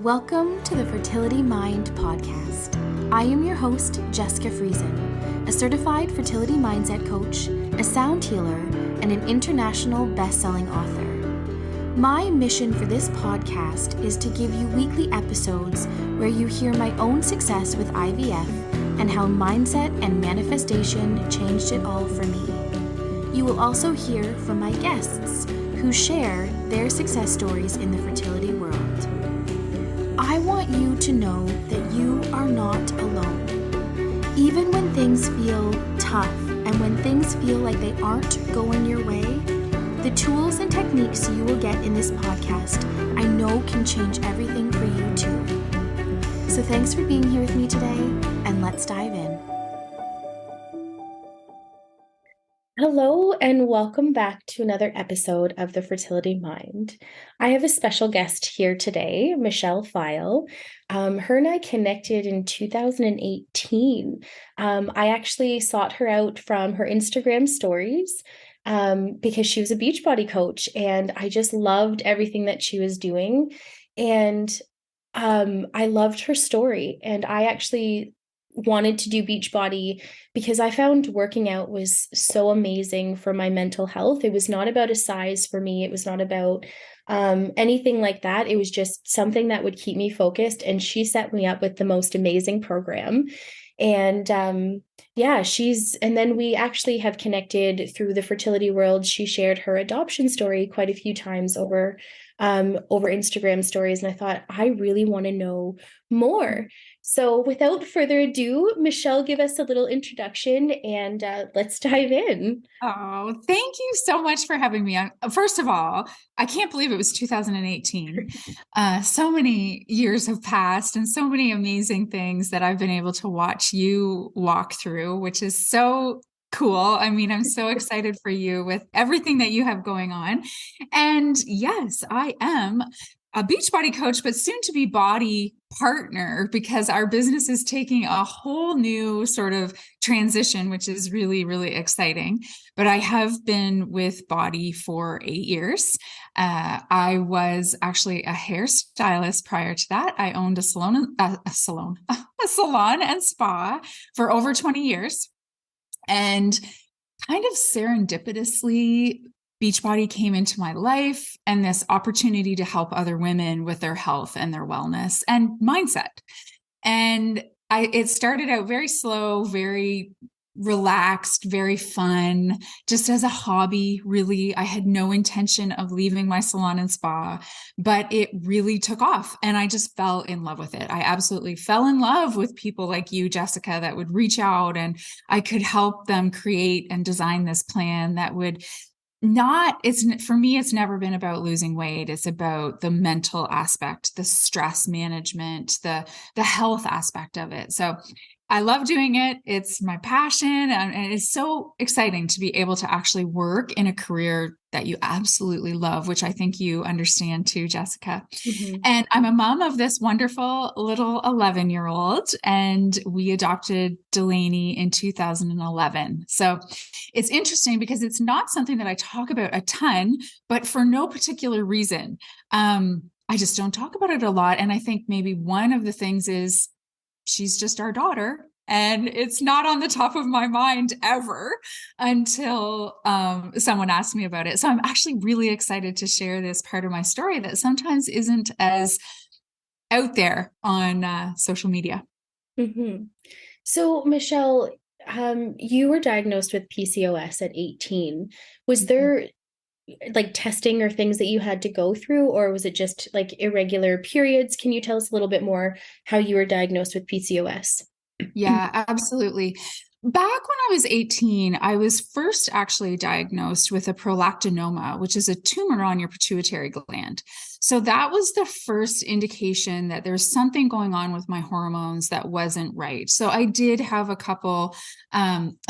Welcome to the Fertility Mind podcast. I am your host, Jessica Friesen, a certified fertility mindset coach, a sound healer, and an international best-selling author. My mission for this podcast is to give you weekly episodes where you hear my own success with IVF and how mindset and manifestation changed it all for me. You will also hear from my guests who share their success stories in the fertility world. I want you to know that you are not alone. Even when things feel tough and when things feel like they aren't going your way, the tools and techniques you will get in this podcast, I know can change everything for you too. So thanks for being here with me today, and let's dive in. Hello, and welcome back to another episode of The Fertility Mind. I have a special guest here today, Michelle Pfile. Her and I connected in 2018. I actually sought her out from her Instagram stories because she was a Beachbody coach, and I just loved everything that she was doing. And I loved her story, and I actually wanted to do Beachbody because I found working out was so amazing for my mental health. It was not about a size for me. It was not about anything like that. It was just something that would keep me focused. And she set me up with the most amazing program. And and then we actually have connected through the fertility world. She shared her adoption story quite a few times over Instagram stories. And I thought, I really want to know more. So without further ado, Michelle, give us a little introduction and let's dive in. Oh, thank you so much for having me on. First of all, I can't believe it was 2018. So many years have passed and so many amazing things that I've been able to watch you walk through, which is so cool. I mean, I'm so excited for you with everything that you have going on. And yes, I am a Beachbody coach, but soon to be body partner, because our business is taking a whole new sort of transition, which is really, really exciting. But I have been with Body for 8 years. I was actually a hairstylist prior to that. I owned a salon and spa for over 20 years. And kind of serendipitously, Beachbody came into my life, and this opportunity to help other women with their health and their wellness and mindset. And it started out very slow, very relaxed, very fun, just as a hobby. Really, I had no intention of leaving my salon and spa, but it really took off, and I just fell in love with it. I absolutely fell in love with people like you, Jessica, that would reach out, and I could help them create and design this plan that would for me, it's never been about losing weight. It's about the mental aspect, the stress management, the health aspect of it. So I love doing it. It's my passion. And it's so exciting to be able to actually work in a career that you absolutely love, which I think you understand too, Jessica. Mm-hmm. And I'm a mom of this wonderful little 11-year-old, and we adopted Delaney in 2011. So it's interesting because it's not something that I talk about a ton, but for no particular reason. I just don't talk about it a lot. And I think maybe one of the things is she's just our daughter, and it's not on the top of my mind ever until someone asked me about it. So I'm actually really excited to share this part of my story that sometimes isn't as out there on social media. Mm-hmm. So Michelle, you were diagnosed with PCOS at 18. Was there like testing or things that you had to go through, or was it just like irregular periods? Can you tell us a little bit more how you were diagnosed with PCOS? Yeah, absolutely. Back when I was 18, I was first actually diagnosed with a prolactinoma, which is a tumor on your pituitary gland. So that was the first indication that there's something going on with my hormones that wasn't right. So I did have a couple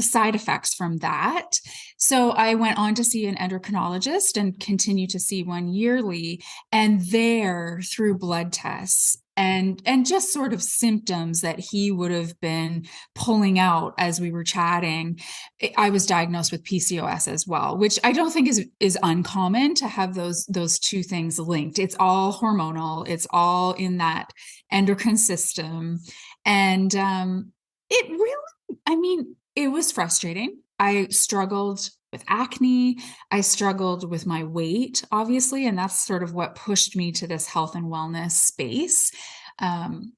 side effects from that. So I went on to see an endocrinologist and continue to see one yearly. And there, through blood tests and just sort of symptoms that he would have been pulling out as we were chatting, I was diagnosed with PCOS as well, which I don't think is uncommon to have those two things linked. It's all hormonal. It's all in that endocrine system. And it really, I mean, it was frustrating. I struggled with acne. I struggled with my weight, obviously, and that's sort of what pushed me to this health and wellness space.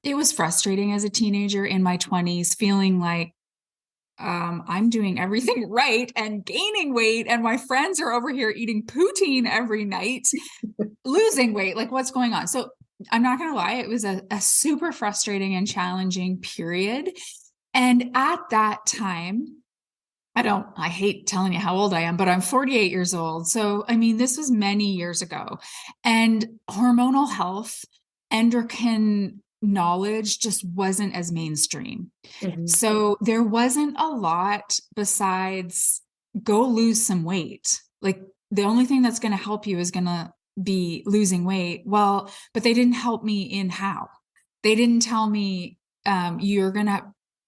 It was frustrating as a teenager in my 20s, feeling like I'm doing everything right and gaining weight, and my friends are over here eating poutine every night, losing weight. Like, what's going on? So I'm not going to lie, it was a super frustrating and challenging period. And at that time, I hate telling you how old I am, but I'm 48 years old. So, I mean, this was many years ago, and hormonal health, endocrine knowledge just wasn't as mainstream. Mhm. So there wasn't a lot besides go lose some weight. Like, the only thing that's going to help you is going to be losing weight. Well, but they didn't help me in how. They didn't tell me you're going to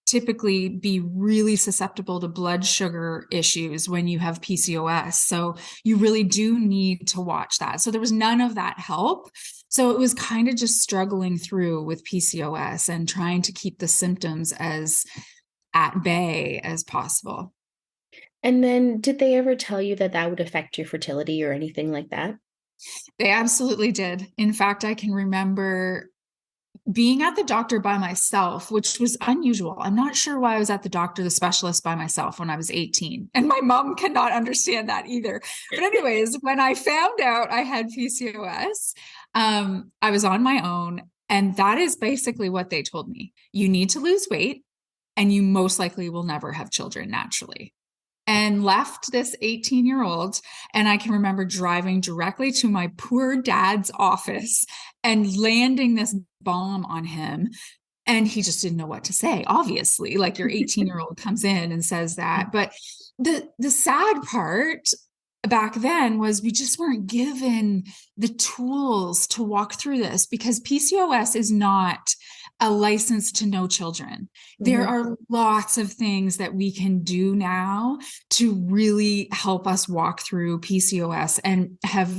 typically be really susceptible to blood sugar issues when you have PCOS. So you really do need to watch that. So there was none of that help. So it was kind of just struggling through with PCOS and trying to keep the symptoms as at bay as possible. And then did they ever tell you that that would affect your fertility or anything like that? They absolutely did. In fact, I can remember being at the doctor by myself, which was unusual. I'm not sure why I was at the doctor, the specialist, by myself when I was 18. And my mom cannot understand that either. But anyways, when I found out I had PCOS, I was on my own. And that is basically what they told me. You need to lose weight, and you most likely will never have children naturally. And left this 18-year-old. And I can remember driving directly to my poor dad's office and landing this bomb on him. And he just didn't know what to say. Obviously, like, your 18-year-old comes in and says that. But the sad part back then was we just weren't given the tools to walk through this, because PCOS is not a license to no children. There Mhm. are lots of things that we can do now to really help us walk through PCOS and have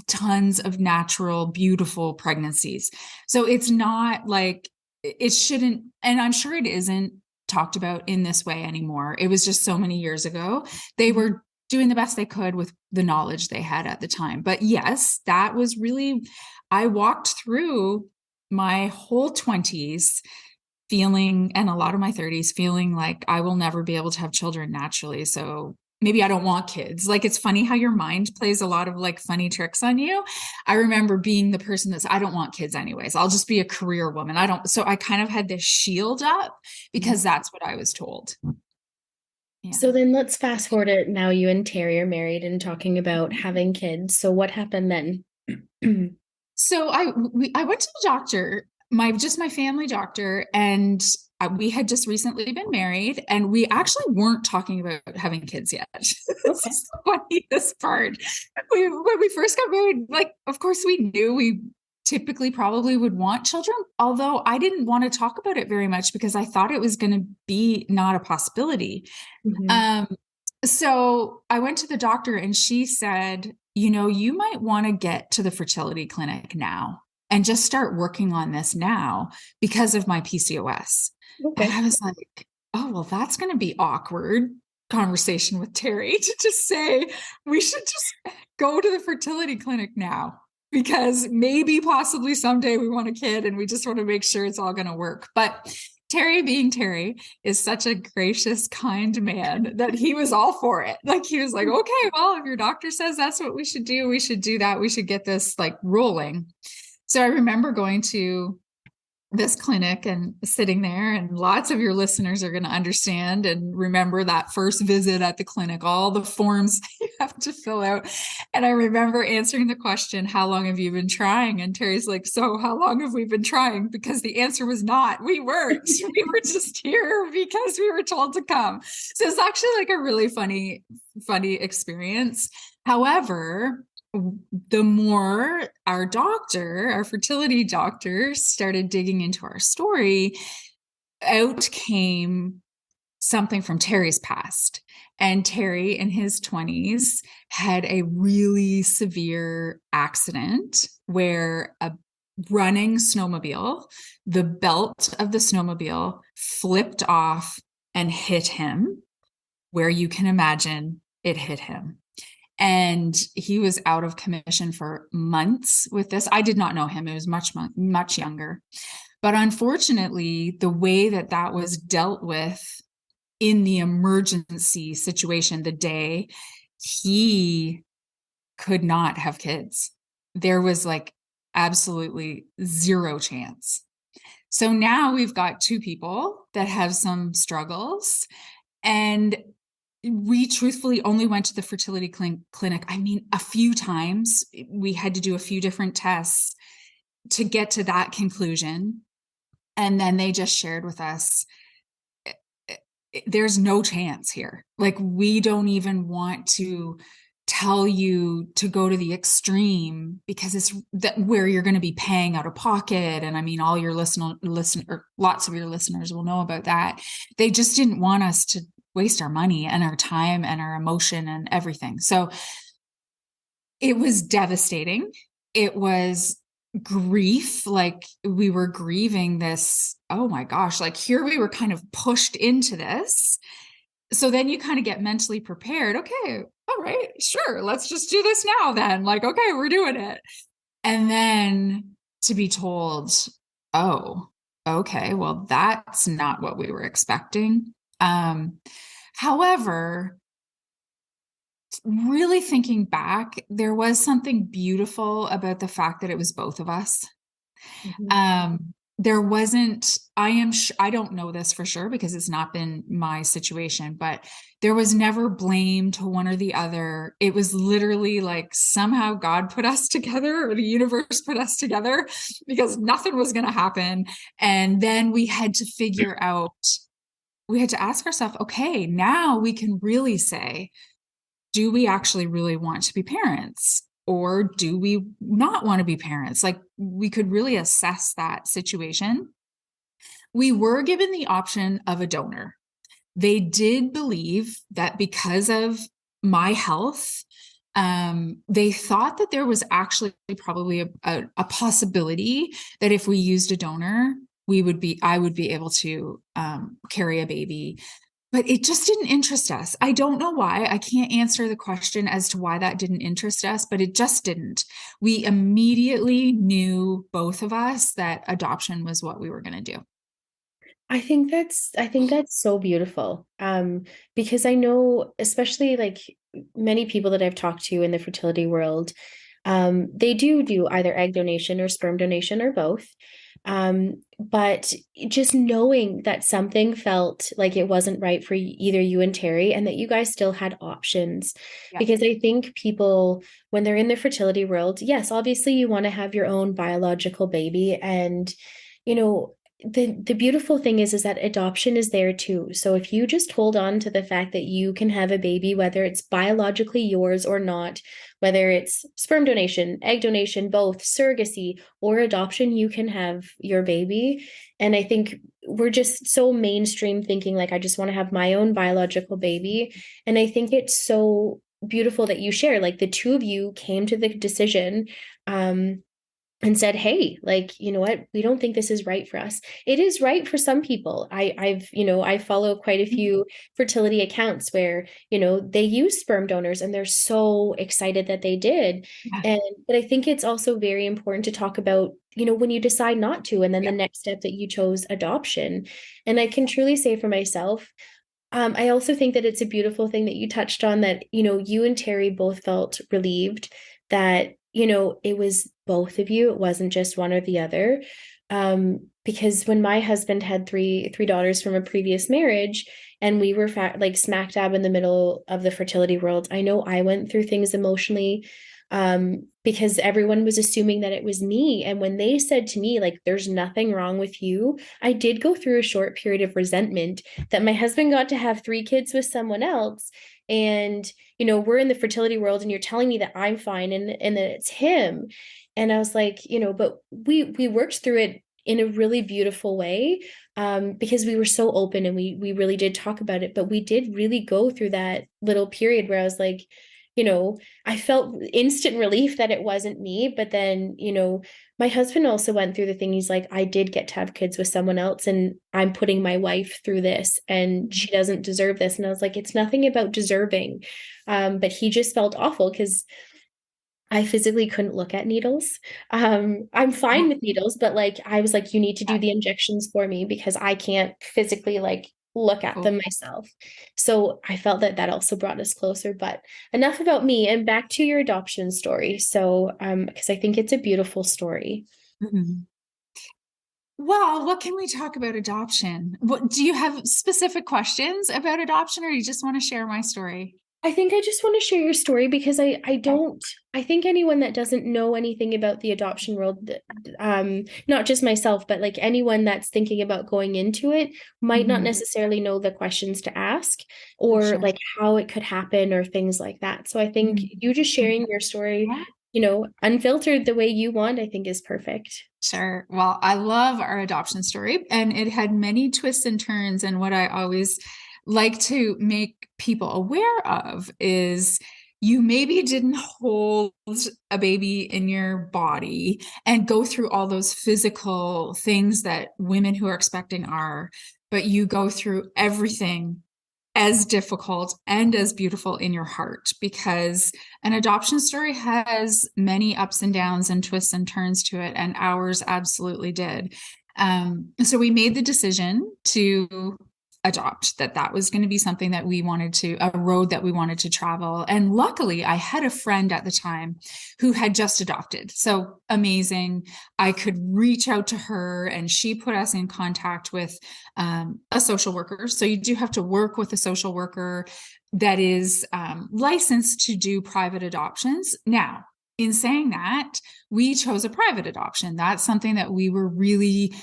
tons of natural, beautiful pregnancies. So it's not like it shouldn't, and I'm sure it isn't talked about in this way anymore. It was just so many years ago. They were doing the best they could with the knowledge they had at the time. But yes, that was really, I walked through my whole 20s feeling, and a lot of my 30s feeling like I will never be able to have children naturally. So maybe I don't want kids. Like, it's funny how your mind plays a lot of like funny tricks on you. I remember being the person that's, I don't want kids anyways. I'll just be a career woman. So I kind of had this shield up because that's what I was told. Yeah. So then let's fast forward it. Now you and Terry are married and talking about having kids. So what happened then? So I went to the doctor, my family doctor, and we had just recently been married, and we actually weren't talking about having kids yet. This Okay. is the funniest part. When we first got married, like, of course we knew we typically probably would want children, although I didn't want to talk about it very much because I thought it was going to be not a possibility. Mhm. Um, so I went to the doctor, and she said, you might want to get to the fertility clinic now and just start working on this now because of my PCOS. And Okay. I was like, oh, well, that's going to be awkward conversation with Terry to just say, we should just go to the fertility clinic now because maybe possibly someday we want a kid and we just want to make sure it's all going to work. But Terry, being Terry, is such a gracious, kind man that he was all for it. Like, he was like, okay, well, if your doctor says that's what we should do, we should do that. We should get this like rolling. So I remember going to this clinic and sitting there, and lots of your listeners are going to understand and remember that first visit at the clinic, all the forms you have to fill out. And I remember answering the question, how long have you been trying? And Terry's like, so how long have we been trying? Because the answer was not, we weren't, we were just here because we were told to come. So it's actually like a really funny experience. However, the more our fertility doctor started digging into our story, out came something from Terry's past. And Terry, in his 20s, had a really severe accident where a running snowmobile, the belt of the snowmobile flipped off and hit him, where you can imagine it hit him. And he was out of commission for months with this. I did not know him. It was much younger. But unfortunately, the way that that was dealt with in the emergency situation, the day, he could not have kids. There was like absolutely zero chance. So now we've got two people that have some struggles, and we truthfully only went to the fertility clinic. I mean, a few times. We had to do a few different tests to get to that conclusion. And then they just shared with us, there's no chance here. Like, we don't even want to tell you to go to the extreme because it's that where you're going to be paying out of pocket. And I mean, all your lots of your listeners will know about that. They just didn't want us to waste our money and our time and our emotion and everything. So it was devastating. It was grief. Like, we were grieving this, oh my gosh, like here we were kind of pushed into this. So then you kind of get mentally prepared. Okay, all right, sure, let's just do this now then. Like, okay, we're doing it. And then to be told, oh, okay, well, that's not what we were expecting. However, really thinking back, there was something beautiful about the fact that it was both of us. There wasn't, I don't know this for sure because it's not been my situation, but there was never blame to one or the other. It was literally like somehow God put us together, or the universe put us together, because nothing was going to happen. And then we had to ask ourselves, okay, now we can really say, do we actually really want to be parents? Or do we not want to be parents? Like, we could really assess that situation. We were given the option of a donor. They did believe that because of my health, they thought that there was actually probably a possibility that if we used a donor, I would be able to carry a baby. But it just didn't interest us. I don't know why. I can't answer the question as to why that didn't interest us, but it just didn't. We immediately knew, both of us, that adoption was what we were going to do. I think that's so beautiful. Because I know, especially like many people that I've talked to in the fertility world, they do either egg donation or sperm donation or both. But just knowing that something felt like it wasn't right for either you and Terry, and that you guys still had options. Yeah. Because I think people, when they're in the fertility world, yes, obviously you want to have your own biological baby. And, you know, the beautiful thing is that adoption is there too. So if you just hold on to the fact that you can have a baby, whether it's biologically yours or not, whether it's sperm donation, egg donation, both surrogacy or adoption, you can have your baby. And I think we're just so mainstream thinking, like, I just want to have my own biological baby. And I think it's so beautiful that you share, like, the two of you came to the decision, and said, hey, like, you know what, we don't think this is right for us. It is right for some people. I follow quite a few fertility accounts where, they use sperm donors and they're so excited that they did. Yeah. But I think it's also very important to talk about, when you decide not to, and then Yeah. the next step that you chose adoption. And I can truly say for myself, I also think that it's a beautiful thing that you touched on, that, you and Terry both felt relieved that, it was both of you. It wasn't just one or the other. Because when my husband had three daughters from a previous marriage, and we were like smack dab in the middle of the fertility world, I know I went through things emotionally, because everyone was assuming that it was me. And when they said to me, like, there's nothing wrong with you, I did go through a short period of resentment that my husband got to have three kids with someone else. And, we're in the fertility world and you're telling me that I'm fine and that it's him. And I was like, but we worked through it in a really beautiful way, because we were so open and we really did talk about it. But we did really go through that little period where I was like, I felt instant relief that it wasn't me. But then, my husband also went through the thing. He's like, I did get to have kids with someone else, and I'm putting my wife through this, and she doesn't deserve this. And I was like, it's nothing about deserving. But he just felt awful because I physically couldn't look at needles. I'm fine with needles, but like I was like, you need to do the injections for me because I can't physically like look at them myself. So I felt that that also brought us closer. But enough about me, and back to your adoption story. So, because I think it's a beautiful story. Mhm. Well, what can we talk about adoption? What do you have specific questions about adoption, or you just want to share my story? I think I just want to share your story because I Okay. don't I think anyone that doesn't know anything about the adoption world, not just myself, but like anyone that's thinking about going into it might not Mhm. necessarily know the questions to ask For or sure. like how it could happen or things like that. So I think Mhm. you just sharing your story, Yeah. unfiltered the way you want, I think is perfect. Sure. Well, I love our adoption story, and it had many twists and turns. And what I always like to make people aware of is you maybe didn't hold a baby in your body and go through all those physical things that women who are expecting are, but you go through everything as difficult and as beautiful in your heart, because an adoption story has many ups and downs and twists and turns to it, and ours absolutely did. So we made the decision to adopt, that was going to be something that we wanted to, a road that we wanted to travel. And luckily, I had a friend at the time who had just adopted. So amazing. I could reach out to her, and she put us in contact with a social worker. So you do have to work with a social worker that is licensed to do private adoptions. Now, in saying that, we chose a private adoption. That's something that we were really,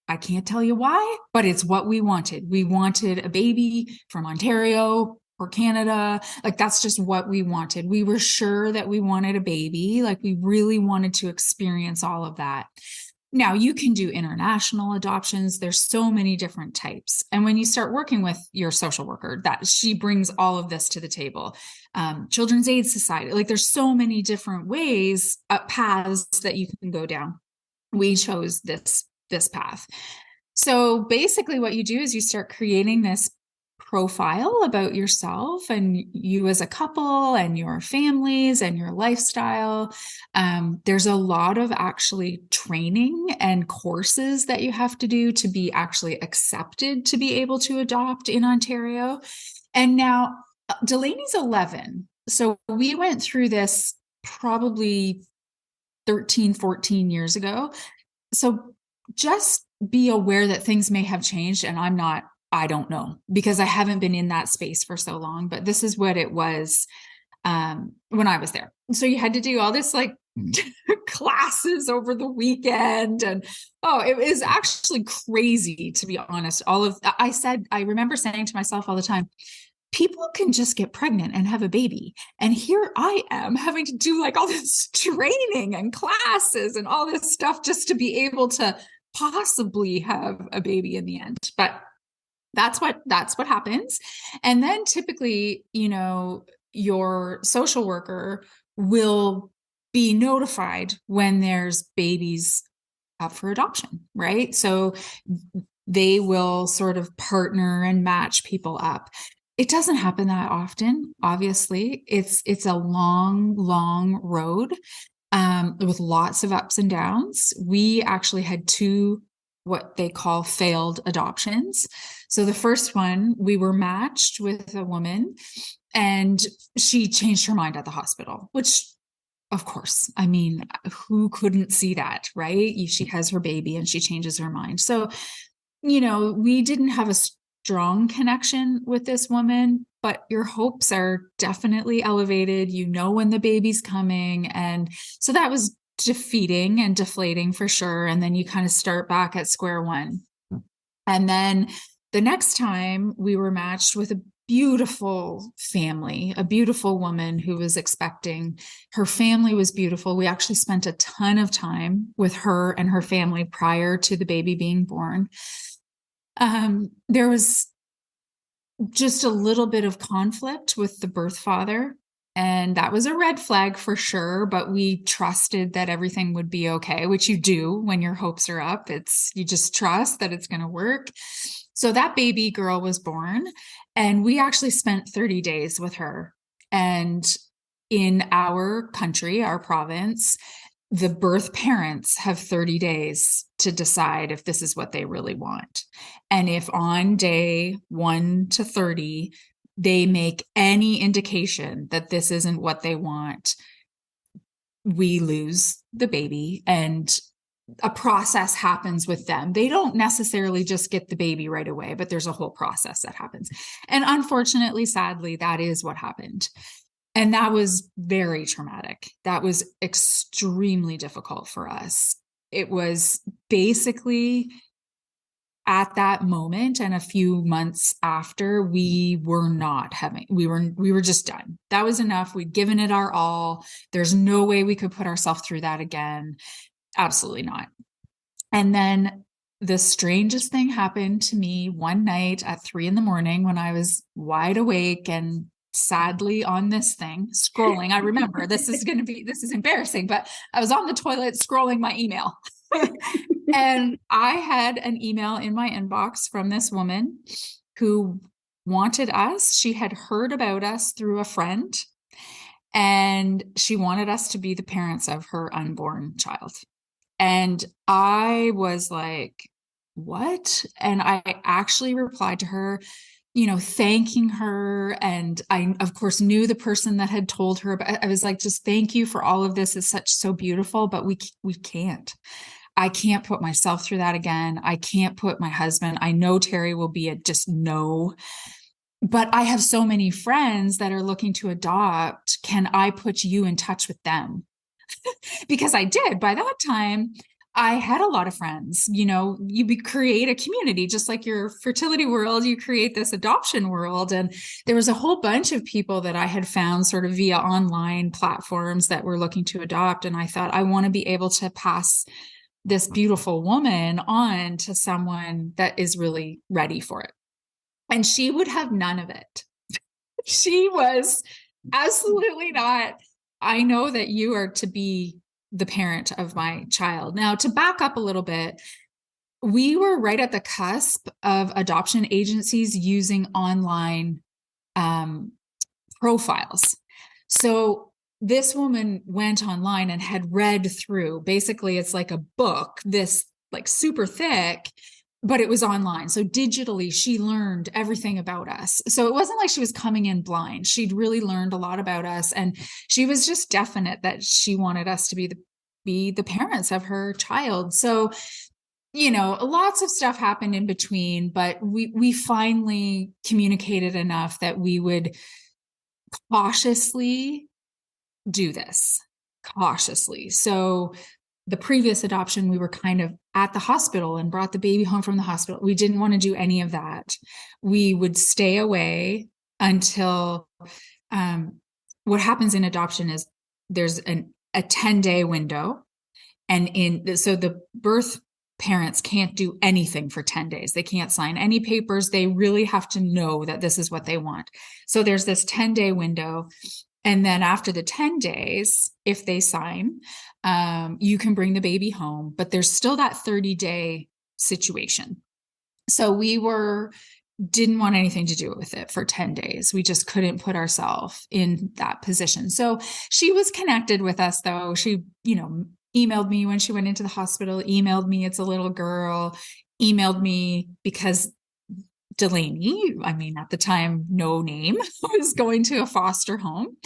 I can't tell you why, but it's what we wanted. We wanted a baby from Ontario or Canada. Like, that's just what we wanted. We were sure that we wanted a baby. Like, we really wanted to experience all of that. Now, you can do international adoptions. There's so many different types. And when you start working with your social worker, that she brings all of this to the table. Children's Aid Society, like there's so many different ways, paths that you can go down. We chose this path. So basically what you do is you start creating this profile about yourself and you as a couple and your families and your lifestyle. There's a lot of actually training and courses that you have to do to be actually accepted to be able to adopt in Ontario. And now Delaney's 11. So we went through this probably 13, 14 years ago. So just be aware that things may have changed, and I don't know, because I haven't been in that space for so long, but this is what it was when I was there. So you had to do all this like classes over the weekend. And oh, it was actually crazy, to be honest. I remember saying to myself all the time, people can just get pregnant and have a baby. And here I am having to do like all this training and classes and all this stuff just to be able to possibly have a baby in the end. But that's what happens. And then typically, your social worker will be notified when there's babies up for adoption, right? So they will sort of partner and match people up. It doesn't happen that often, obviously. It's a long road, with lots of ups and downs. We actually had two what they call failed adoptions. So the first one, we were matched with a woman and she changed her mind at the hospital, which of course, I mean, who couldn't see that, right? She has her baby and she changes her mind. So, we didn't have a strong connection with this woman, but your hopes are definitely elevated. You know when the baby's coming. And so that was defeating and deflating for sure. And then you kind of start back at square one. And then the next time we were matched with beautiful family, a beautiful woman who was expecting. Her family was beautiful. We actually spent a ton of time with her and her family prior to the baby being born. There was just a little bit of conflict with the birth father. And that was a red flag for sure, but we trusted that everything would be okay, which you do when your hopes are up. You just trust that it's going to work. So that baby girl was born, and we actually spent 30 days with her. And in our country, our province, the birth parents have 30 days to decide if this is what they really want. And if on day 1 to 30, they make any indication that this isn't what they want, we lose the baby, and a process happens with them. They don't necessarily just get the baby right away, but there's a whole process that happens. And unfortunately, sadly, that is what happened. And that was very traumatic. That was extremely difficult for us. It was basically at that moment and a few months after, we were just done. That was enough. We'd given it our all. There's no way we could put ourselves through that again. Absolutely not. And then the strangest thing happened to me one night at 3 a.m. when I was wide awake and sadly on this thing scrolling. I remember this is embarrassing, but I was on the toilet scrolling my email. And I had an email in my inbox from this woman who wanted us. She had heard about us through a friend, and she wanted us to be the parents of her unborn child. And I was like, what? And I actually replied to her, thanking her. And I, of course, knew the person that had told her, but I was like, just thank you for all of this. It's so beautiful, but we can't. I can't put myself through that again. I can't put my husband. I know Terry will be a just no, but I have so many friends that are looking to adopt. Can I put you in touch with them? Because I did. By that time, I had a lot of friends. You create a community, just like your fertility world, you create this adoption world. And there was a whole bunch of people that I had found sort of via online platforms that were looking to adopt. And I thought, I want to be able to pass this beautiful woman on to someone that is really ready for it. And she would have none of it. She was absolutely not. I know that you are to be the parent of my child. Now, to back up a little bit, we were right at the cusp of adoption agencies using online profiles. So this woman went online and had read through, basically it's like a book, this like super thick, but it was online. So digitally, she learned everything about us. So it wasn't like she was coming in blind. She'd really learned a lot about us. And she was just definite that she wanted us to be the parents of her child. So, lots of stuff happened in between, but we finally communicated enough that we would cautiously do this cautiously. So the previous adoption, we were kind of at the hospital and brought the baby home from the hospital. We didn't want to do any of that. We would stay away until what happens in adoption is there's a 10-day window. And so the birth parents can't do anything for 10 days. They can't sign any papers. They really have to know that this is what they want. So there's this 10-day window. And then after the 10 days, if they sign, you can bring the baby home, but there's still that 30-day situation. So didn't want anything to do with it for 10 days. We just couldn't put ourselves in that position. So she was connected with us though. She, emailed me when she went into the hospital, emailed me, it's a little girl, emailed me because Delaney, at the time, no name, was going to a foster home.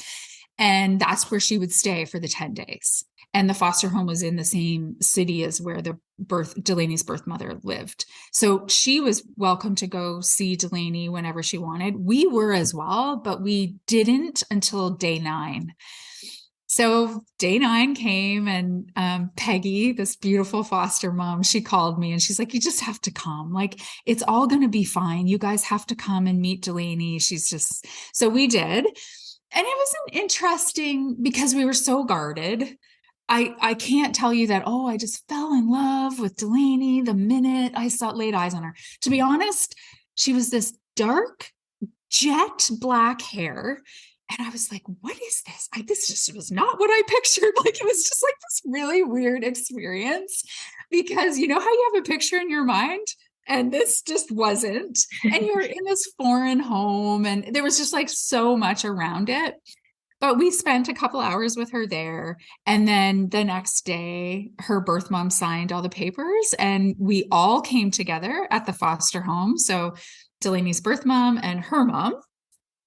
And that's where she would stay for the 10 days. And the foster home was in the same city as where Delaney's birth mother lived. So she was welcome to go see Delaney whenever she wanted. We were as well, but we didn't until day 9. So day 9 came, and Peggy, this beautiful foster mom, she called me and she's like, you just have to come. Like, it's all going to be fine. You guys have to come and meet Delaney. So we did. And it was an interesting, because we were so guarded. I can't tell you that, oh, I just fell in love with Delaney the minute I laid eyes on her. To be honest, she was this dark, jet black hair. And I was like, what is this? This just was not what I pictured. Like, it was just like this really weird experience, because you know how you have a picture in your mind, and this just wasn't. And you were in this foreign home, and there was just like so much around it. But we spent a couple hours with her there. And then the next day, her birth mom signed all the papers, and we all came together at the foster home. So Delaney's birth mom and her mom.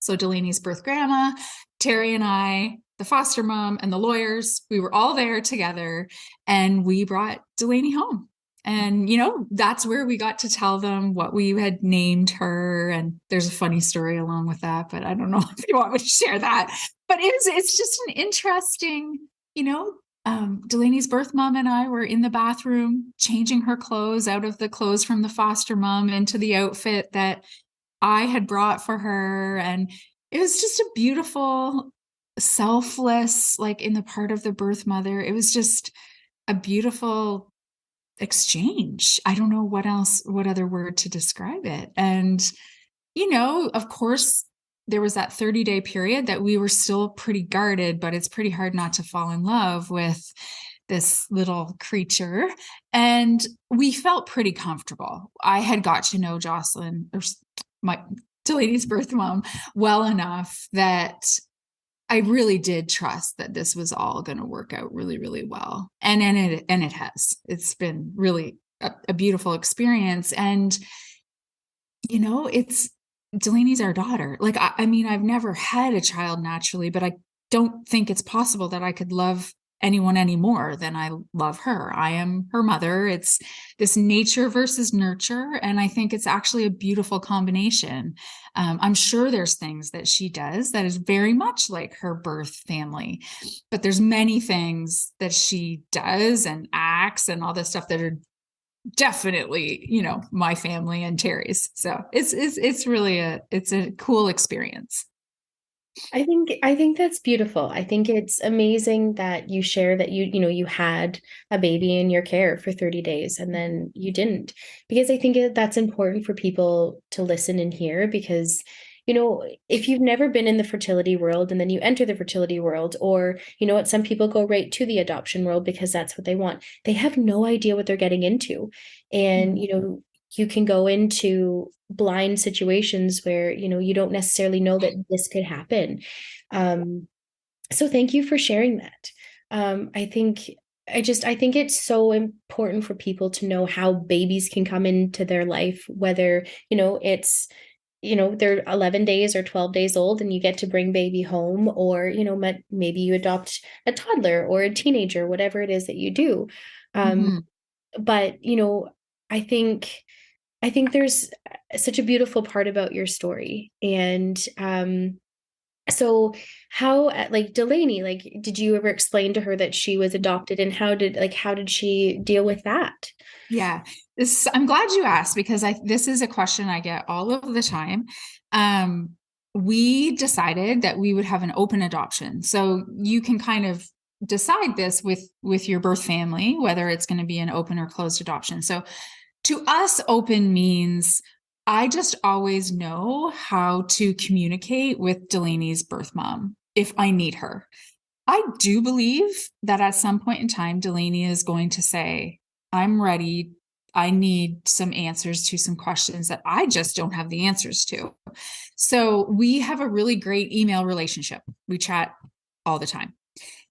So Delaney's birth grandma, Terry and I, the foster mom, and the lawyers, we were all there together, and we brought Delaney home. And, that's where we got to tell them what we had named her. And there's a funny story along with that, but I don't know if you want me to share that. But it's just an interesting, Delaney's birth mom and I were in the bathroom changing her clothes out of the clothes from the foster mom into the outfit that I had brought for her. And it was just a beautiful, selfless, like in the part of the birth mother, it was just a beautiful exchange. I don't know what other word to describe it. And, of course, there was that 30-day period that we were still pretty guarded, but it's pretty hard not to fall in love with this little creature. And we felt pretty comfortable. I had got to know Jocelyn, or my Delaney's birth mom, well enough that I really did trust that this was all going to work out really, really well. And it has. It's been really a beautiful experience. And, it's Delaney's our daughter. Like, I mean, I've never had a child naturally, but I don't think it's possible that I could love anyone any more than I love her. I am her mother. It's this nature versus nurture. And I think it's actually a beautiful combination. I'm sure there's things that she does that is very much like her birth family, but there's many things that she does and acts and all this stuff that are definitely, my family and Terry's. So it's really it's a cool experience. I think that's beautiful. I think it's amazing that you share that you had a baby in your care for 30 days and then you didn't. Because I think that's important for people to listen and hear, because if you've never been in the fertility world and then you enter the fertility world, or what, some people go right to the adoption world because that's what they want. They have no idea what they're getting into. And you can go into blind situations where you don't necessarily know that this could happen. So thank you for sharing that. I think it's so important for people to know how babies can come into their life, whether it's they're 11 days or 12 days old and you get to bring baby home, or maybe you adopt a toddler or a teenager, whatever it is that you do. Mm-hmm. But I think there's such a beautiful part about your story. And so how, like, Delaney, like, did you ever explain to her that she was adopted, and how did she deal with that? Yeah, I'm glad you asked, because this is a question I get all of the time. We decided that we would have an open adoption. So you can kind of decide this with your birth family, whether it's going to be an open or closed adoption. So to us, open means I just always know how to communicate with Delaney's birth mom if I need her. I do believe that at some point in time, Delaney is going to say, I'm ready. I need some answers to some questions that I just don't have the answers to. So we have a really great email relationship. We chat all the time.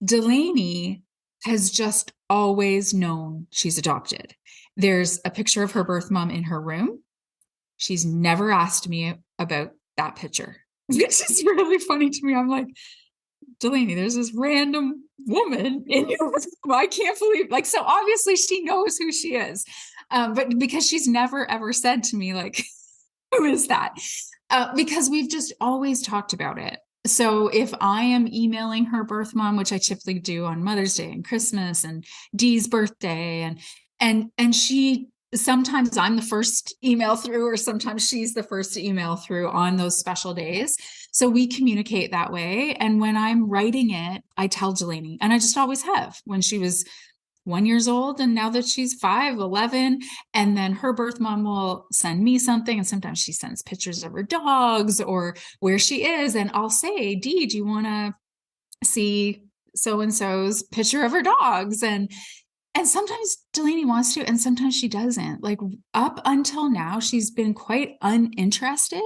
Delaney has just always known she's adopted. There's a picture of her birth mom in her room. She's never asked me about that picture. It's just really funny to me. I'm like, Delaney, there's this random woman in your room. I can't believe, like, so obviously she knows who she is. But because she's never, ever said to me, like, who is that? Because we've just always talked about it. So if I am emailing her birth mom, which I typically do on Mother's Day and Christmas and Dee's birthday, and she sometimes I'm the first email through, or sometimes she's the first email through on those special days. So we communicate that way. And when I'm writing it, I tell Delaney, and I just always have when she was 1 years old, and now that she's 5, 11. And then her birth mom will send me something, and sometimes she sends pictures of her dogs or where she is, and I'll say, Dee, do you want to see so and so's picture of her dogs? And sometimes Delaney wants to, and sometimes she doesn't. Like, up until now, she's been quite uninterested,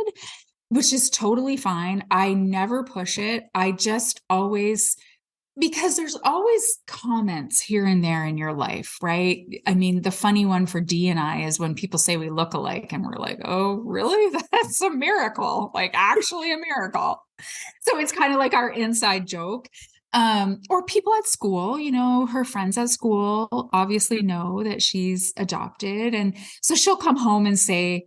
which is totally fine. I never push it. I just always, because there's always comments here and there in your life, right? I mean, the funny one for Dee and I is when people say we look alike, and we're like, oh, really? That's a miracle, like actually a miracle. So it's kind of like our inside joke. Or people at school, her friends at school obviously know that she's adopted. And so she'll come home and say,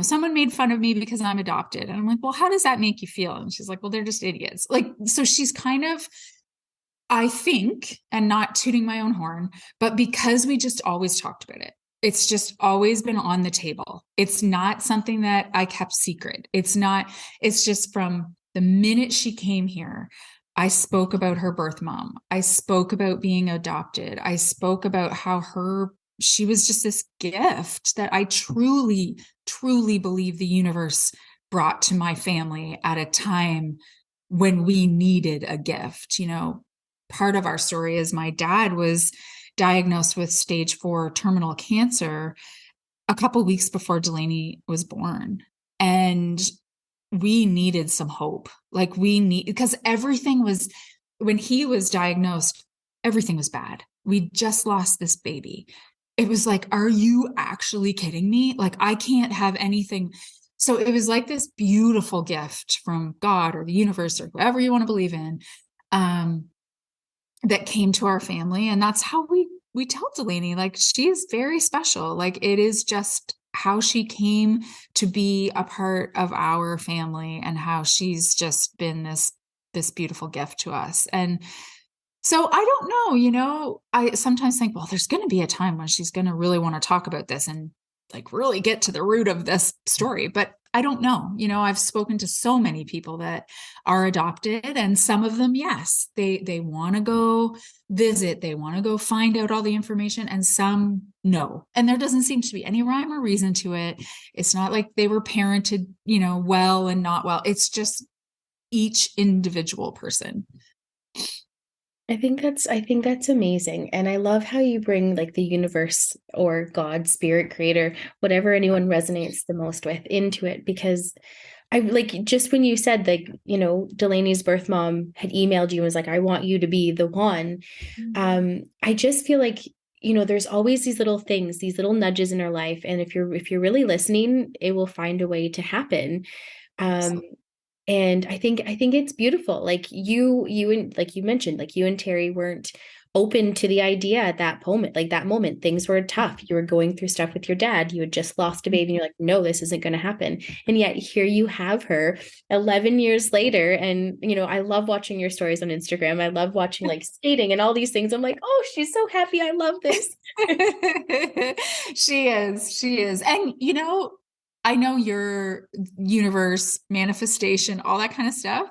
someone made fun of me because I'm adopted. And I'm like, well, how does that make you feel? And she's like, well, they're just idiots. Like, so she's kind of, I think, and not tooting my own horn, but because we just always talked about it. It's just always been on the table. It's not something that I kept secret. It's just from the minute she came here, I spoke about her birth mom. I spoke about being adopted. I spoke about how she was just this gift that I truly, truly believe the universe brought to my family at a time when we needed a gift. Part of our story is my dad was diagnosed with stage 4 terminal cancer a couple weeks before Delaney was born. And we needed some hope. Like, because when he was diagnosed, everything was bad. We just lost this baby. It was like, are you actually kidding me? Like, I can't have anything. So it was like this beautiful gift from God or the universe or whoever you want to believe in, that came to our family. And that's how we tell Delaney, like, she is very special. Like, it is just how she came to be a part of our family, and how she's just been this beautiful gift to us. And so I don't know, I sometimes think, well, there's going to be a time when she's going to really want to talk about this and like really get to the root of this story. But I don't know. I've spoken to so many people that are adopted, and some of them, yes, they want to go visit, they want to go find out all the information, and some no. And there doesn't seem to be any rhyme or reason to it. It's not like they were parented, well and not well. It's just each individual person. I think that's amazing. And I love how you bring like the universe or God, spirit, creator, whatever anyone resonates the most with into it, because I like just when you said like, Delaney's birth mom had emailed you and was like, I want you to be the one. I just feel like, there's always these little things, these little nudges in our life. And if you're really listening, it will find a way to happen. Um, and I think it's beautiful. Like you and like you mentioned, like you and Terry weren't open to the idea at that moment. Like that moment, things were tough. You were going through stuff with your dad. You had just lost a baby, and you're like, no, this isn't going to happen. And yet here you have her 11 years later. And I love watching your stories on Instagram. I love watching like skating and all these things. I'm like, oh, she's so happy. I love this. She is. And I know your universe manifestation, all that kind of stuff.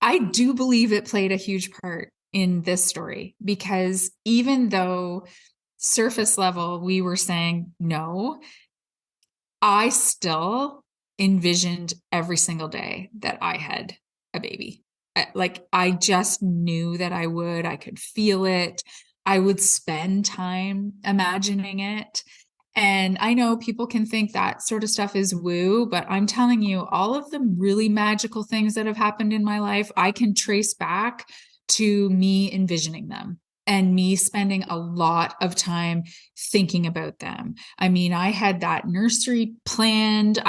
I do believe it played a huge part in this story, because even though surface level we were saying no, I still envisioned every single day that I had a baby. Like, I just knew that I could feel it. I would spend time imagining it. And I know people can think that sort of stuff is woo, but I'm telling you, all of the really magical things that have happened in my life, I can trace back to me envisioning them and me spending a lot of time thinking about them. I mean, I had that nursery planned.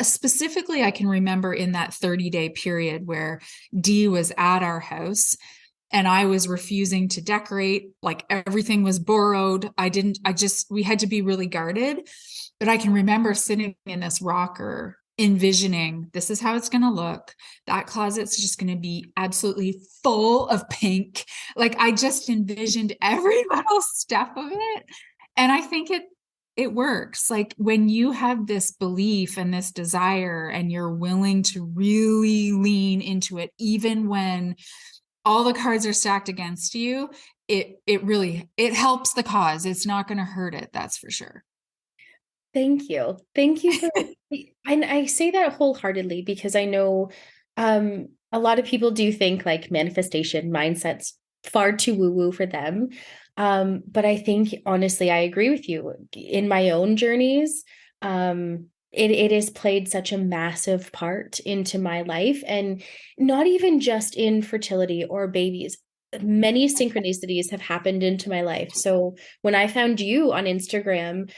Specifically, I can remember in that 30-day period where Dee was at our house and I was refusing to decorate. Like, everything was borrowed. We had to be really guarded. But I can remember sitting in this rocker envisioning this is how it's going to look. That closet's just going to be absolutely full of pink. Like I just envisioned every little step of it. And I think it works. Like when you have this belief and this desire and you're willing to really lean into it, even when all the cards are stacked against you, it really it helps the cause. It's not going to hurt it, that's for sure. Thank you. Thank you for, and I say that wholeheartedly because I know a lot of people do think like manifestation mindsets far too woo-woo for them. But I think honestly, I agree with you. In my own journeys, it has played such a massive part into my life, and not even just in fertility or babies. Many synchronicities have happened into my life. So when I found you on Instagram,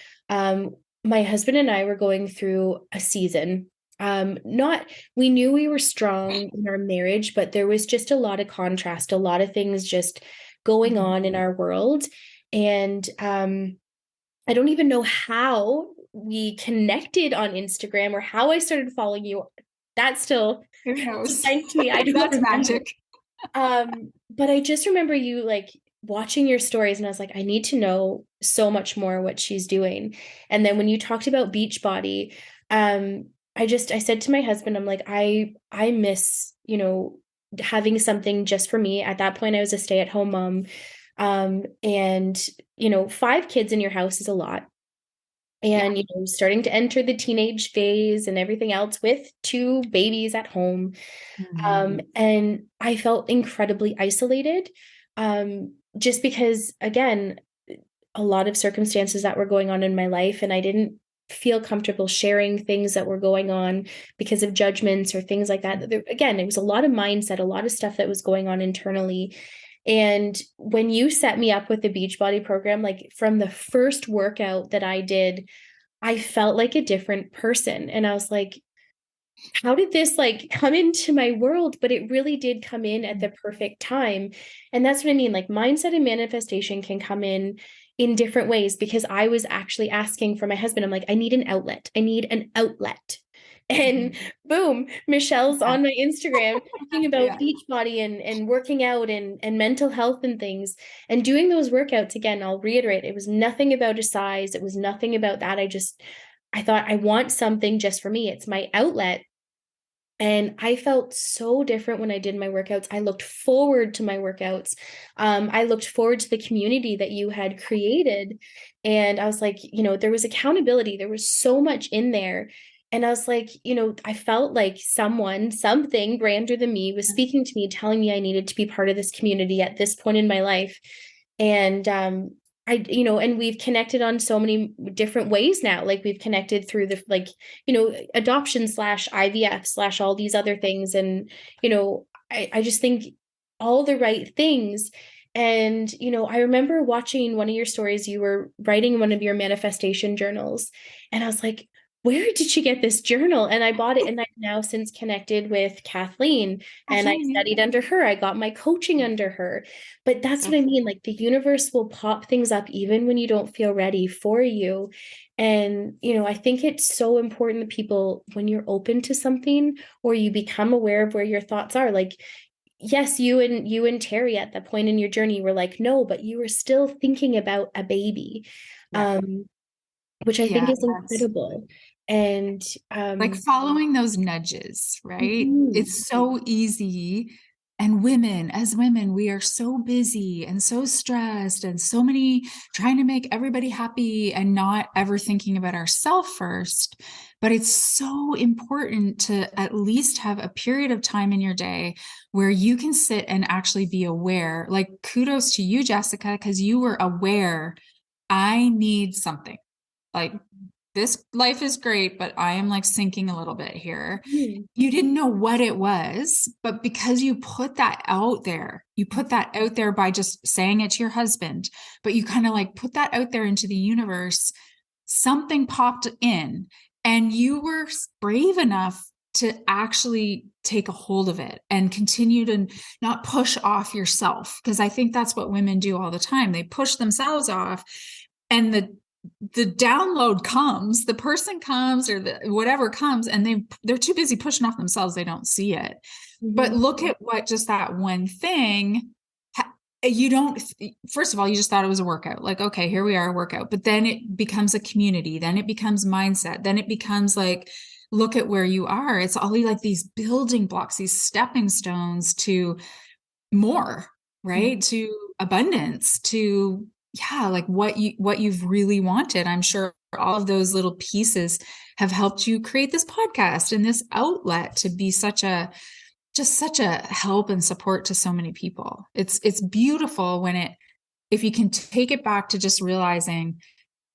my husband and I were going through a season. Not, we knew we were strong in our marriage, but there was just a lot of contrast, a lot of things just going Mhm. on in our world. And I don't even know how we connected on Instagram or how I started following you. That's still Who a knows? sign to me. I don't That's remember. magic. But I just remember you like watching your stories, and I was like, I need to know so much more what she's doing. And then when you talked about Beachbody, I said to my husband, I'm like, I miss, having something just for me. At that point, I was a stay-at-home mom. And 5 kids in your house is a lot. Yeah. And starting to enter the teenage phase and everything else with 2 babies at home. Mhm. And I felt incredibly isolated, just because, again, a lot of circumstances that were going on in my life, and I didn't feel comfortable sharing things that were going on because of judgments or things like that. Again, it was a lot of mindset, a lot of stuff that was going on internally. And when you set me up with the Beachbody program, like from the first workout that I did, I felt like a different person. And I was like, how did this like come into my world? But it really did come in at the perfect time. And that's what I mean. Like mindset and manifestation can come in different ways, because I was actually asking for my husband, I'm like, I need an outlet. I need an outlet. And Mhm. boom, Michelle's Yeah. on my Instagram talking about Yeah. Beachbody and working out and mental health and things and doing those workouts. Again, I'll reiterate, it was nothing about a size. It was nothing about that. I thought I want something just for me. It's my outlet. And I felt so different when I did my workouts. I looked forward to my workouts. I looked forward to the community that you had created. And I was like, there was accountability. There was so much in there. And I was like, I felt like something grander than me was speaking to me, telling me I needed to be part of this community at this point in my life. And and we've connected on so many different ways now. Like we've connected through the adoption slash IVF slash all these other things. And, I just think all the right things. And, I remember watching one of your stories, you were writing one of your manifestation journals. And I was like, where did you get this journal? And I bought it, and I've now since connected with Kathleen, and I Kathleen, studied under her. I got my coaching under her. But that's so what I cool. mean. Like the universe will pop things up even when you don't feel ready for you. And, I think it's so important that people, when you're open to something or you become aware of where your thoughts are, like, yes, you and Terry at that point in your journey were like, no, but you were still thinking about a baby, Yeah. um, which I think Yeah. is That's incredible. And like following those nudges, right? mhm, It's so easy. And women, as women, we are so busy and so stressed and so many trying to make everybody happy and not ever thinking about ourselves first. But it's so important to at least have a period of time in your day where you can sit and actually be aware. Like, kudos to you, Jessica, because you were aware I need something. Like, this life is great, but I am like sinking a little bit here. mhm, You didn't know what it was, but because you put that out there, you put that out there by just saying it to your husband, but you kind of like put that out there into the universe, something popped in, and you were brave enough to actually take a hold of it and continue to not push off yourself. Because I think that's what women do all the time. They push themselves off, and the the download comes, the person comes or the whatever comes, and they're too busy pushing off themselves. They don't see it. But Mhm. look at what just that one thing, you don't, first of all, you just thought it was a workout. Like, okay, here we are, a workout. But then it becomes a community. Then it becomes mindset. Then it becomes like, look at where you are. It's all like these building blocks, these stepping stones to more, Mhm. right? To abundance, to yeah, like what you've really wanted. I'm sure all of those little pieces have helped you create this podcast and this outlet to be such a just such a help and support to so many people. It's beautiful when it if you can take it back to just realizing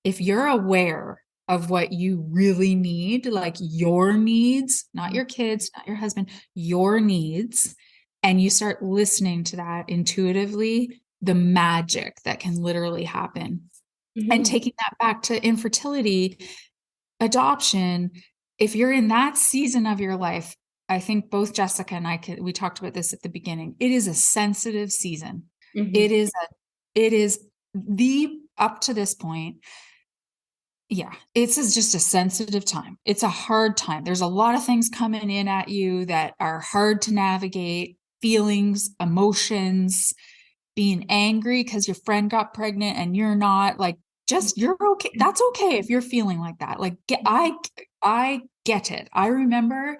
if you're aware of what you really need, like your needs, not your kids, not your husband, your needs, and you start listening to that intuitively, the magic that can literally happen. And Mhm. taking that back to infertility, adoption, if you're in that season of your life, I think both Jessica and we talked about this at the beginning. It is a sensitive season. Mhm. It is the up to this point. Yeah, it's just a sensitive time. It's a hard time. There's a lot of things coming in at you that are hard to navigate, feelings, emotions, being angry because your friend got pregnant and you're not, like, just you're okay. That's okay if you're feeling like that. Like I get it. I remember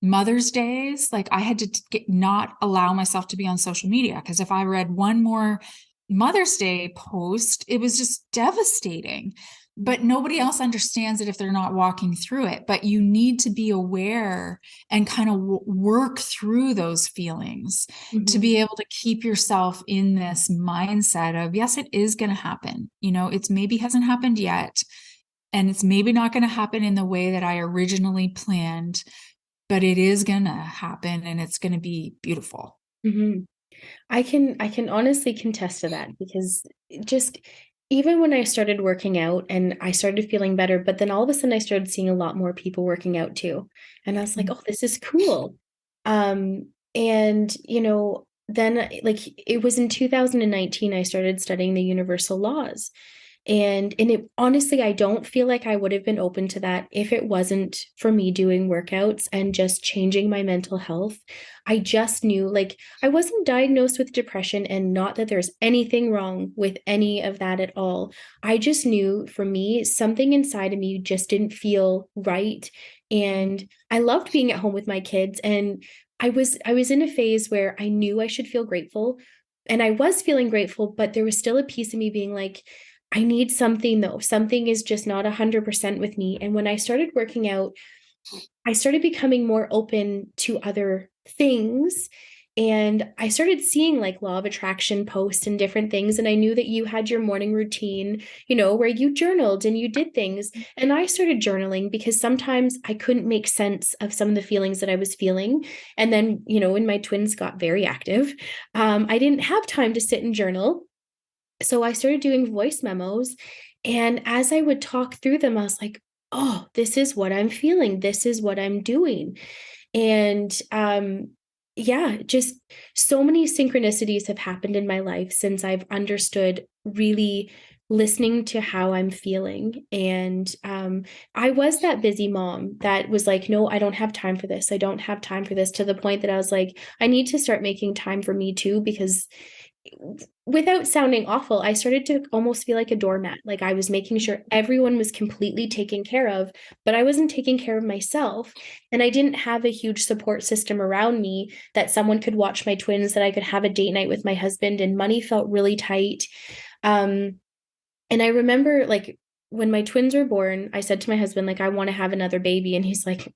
Mother's Days, like I had to not allow myself to be on social media because if I read one more Mother's Day post, it was just devastating. But nobody else understands it if they're not walking through it. But you need to be aware and kind of work through those feelings to Mhm. be able to keep yourself in this mindset of, yes, it is going to happen. You know, it's maybe hasn't happened yet. And it's maybe not going to happen in the way that I originally planned, but it is going to happen and it's going to be beautiful. Mhm. I can honestly contest to that because just even when I started working out and I started feeling better, but then all of a sudden I started seeing a lot more people working out too. And I was like, oh, this is cool. And then like it was in 2019 I started studying the universal laws. And it honestly, I don't feel like I would have been open to that if it wasn't for me doing workouts and just changing my mental health. I just knew like I wasn't diagnosed with depression, and not that there's anything wrong with any of that at all. I just knew for me, something inside of me just didn't feel right. And I loved being at home with my kids. And I was in a phase where I knew I should feel grateful. And I was feeling grateful, but there was still a piece of me being like, I need something though. Something is just not 100% with me. And when I started working out, I started becoming more open to other things. And I started seeing like law of attraction posts and different things. And I knew that you had your morning routine, where you journaled and you did things. And I started journaling because sometimes I couldn't make sense of some of the feelings that I was feeling. And then, when my twins got very active, I didn't have time to sit and journal. So I started doing voice memos. And as I would talk through them, I was like, oh, this is what I'm feeling. This is what I'm doing. And yeah, just so many synchronicities have happened in my life since I've understood really listening to how I'm feeling. And I was that busy mom that was like, no, I don't have time for this. I don't have time for this, to the point that I was like, I need to start making time for me too, because without sounding awful, I started to almost feel like a doormat. Like I was making sure everyone was completely taken care of, but I wasn't taking care of myself. And I didn't have a huge support system around me that someone could watch my twins, that I could have a date night with my husband, and money felt really tight. Um, and I remember like when my twins were born, I said to my husband, like, I want to have another baby. And he's like,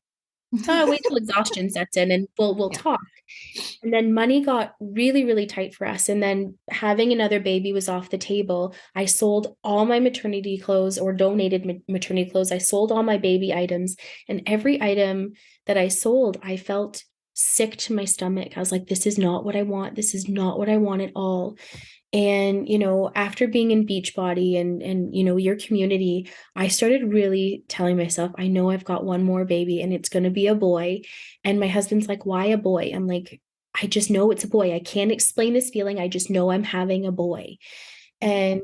oh, wait till exhaustion sets in and we'll Yeah. talk. And then money got really, really tight for us. And then having another baby was off the table. I sold all my maternity clothes, or donated maternity clothes. I sold all my baby items. And every item that I sold, I felt sick to my stomach. I was like, this is not what I want. This is not what I want at all. And, after being in Beachbody and your community, I started really telling myself, I know I've got one more baby and it's going to be a boy. And my husband's like, why a boy? I'm like, I just know it's a boy. I can't explain this feeling. I just know I'm having a boy. And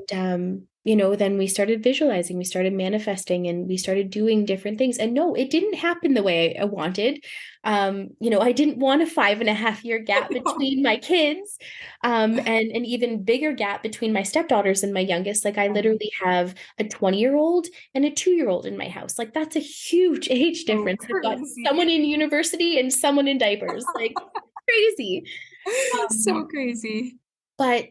then we started visualizing, we started manifesting, and we started doing different things. And no, it didn't happen the way I wanted. I didn't want a 5.5 year gap between my kids, and an even bigger gap between my stepdaughters and my youngest. Like I literally have a 20-year-old and a 2-year-old in my house. Like that's a huge age So difference. I've got crazy. someone in university and someone in diapers. Like crazy. So Um, crazy. but,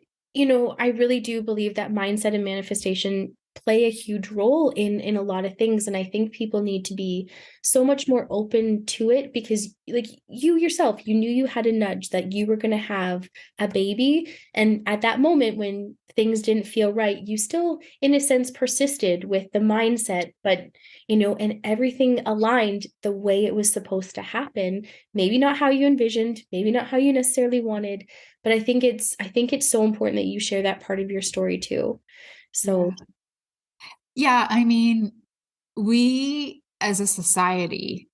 I really do believe that mindset and manifestation play a huge role in a lot of things. And I think people need to be so much more open to it because like you yourself, you knew you had a nudge that you were going to have a baby. And at that moment when things didn't feel right, you still, in a sense, persisted with the mindset, but and everything aligned the way it was supposed to happen. Maybe not how you envisioned, maybe not how you necessarily wanted, but I think it's so important that you share that part of your story too. So, Yeah. Yeah. I mean, we as a society,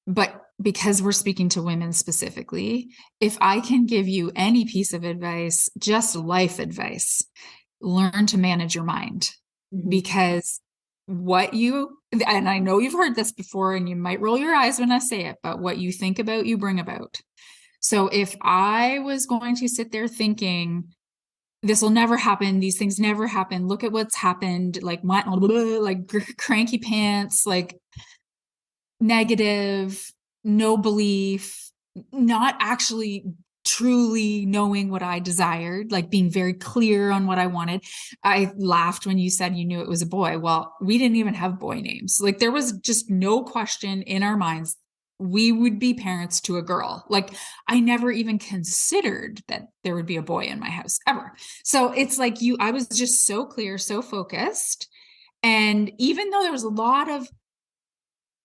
but because we're speaking to women specifically, if I can give you any piece of advice, just life advice, learn to manage your mind mhm, because and I know you've heard this before and you might roll your eyes when I say it, but what you think about, you bring about. So if I was going to sit there thinking, this will never happen, these things never happen, look at what's happened, like my, like cranky pants, like negative, no belief, not actually truly knowing what I desired, like being very clear on what I wanted. I laughed when you said you knew it was a boy. Well, we didn't even have boy names. Like there was just no question in our minds we would be parents to a girl. Like I never even considered that there would be a boy in my house ever. So it's like I was just so clear, so focused. And even though there was a lot of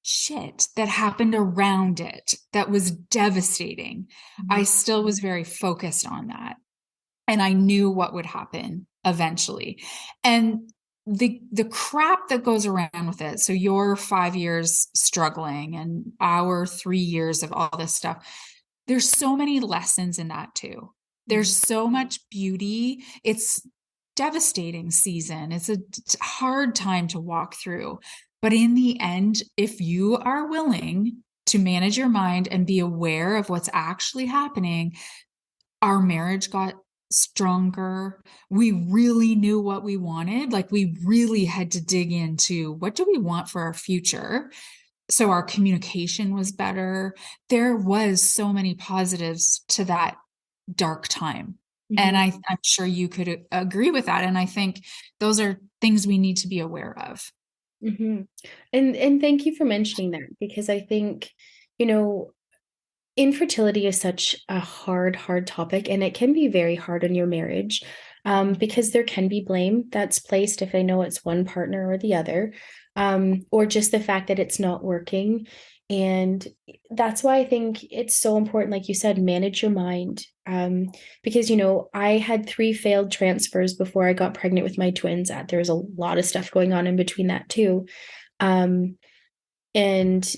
shit that happened around it that was devastating, I mhm, still was very focused on that. And I knew what would happen eventually. And the crap that goes around with it. So your 5 years struggling and our 3 years of all this stuff. There's so many lessons in that too. There's mhm, so much beauty. It's devastating season. It's a hard time to walk through. But in the end, if you are willing to manage your mind and be aware of what's actually happening, our marriage got stronger. We really knew what we wanted. Like we really had to dig into what do we want for our future? So our communication was better. There was so many positives to that dark time. And mhm, I'm sure you could agree with that. And I think those are things we need to be aware of. mhm. And thank you for mentioning that because I think, you know, infertility is such a hard topic, and it can be very hard on your marriage, because there can be blame that's placed if I know it's one partner or the other, or just the fact that it's not working. And that's why I think it's so important, like you said, manage your mind. Because, I had 3 failed transfers before I got pregnant with my twins. There was a lot of stuff going on in between that too. Um, and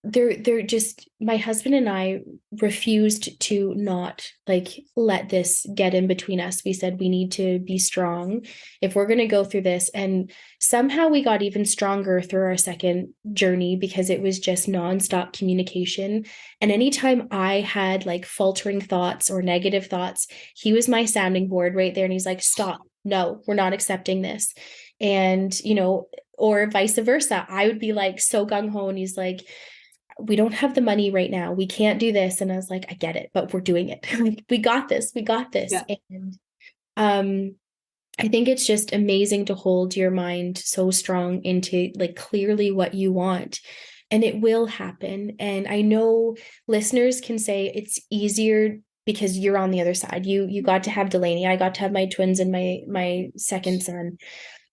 they're just my husband and I refused to not like let this get in between us. We said we need to be strong if we're going to go through this. And somehow we got even stronger through our second journey because it was just nonstop communication. And anytime I had like faltering thoughts or negative thoughts, he was my sounding board right there, and he's like, stop, no, we're not accepting this. And or vice versa, I would be like so gung-ho and he's like, we don't have the money right now, we can't do this. And I was like, I get it, but we're doing it. We got this, we got this. Yeah. And I think it's just amazing to hold your mind so strong into like clearly what you want, and it will happen. And I know listeners can say it's easier because you're on the other side. You got to have Delaney, I got to have my twins and my second son.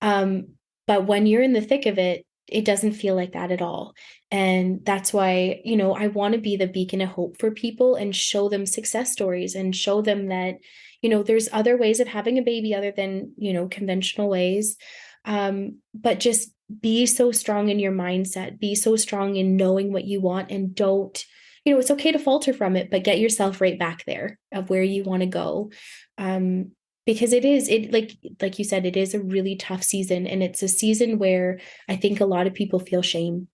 um, but when you're in the thick of it, it doesn't feel like that at all. And that's why, I want to be the beacon of hope for people and show them success stories and show them that, there's other ways of having a baby other than, conventional ways. But just be so strong in your mindset, be so strong in knowing what you want, and don't, it's okay to falter from it, but get yourself right back there of where you want to go. Um, because it like you said, it is a really tough season, and it's a season where I think a lot of people feel shame.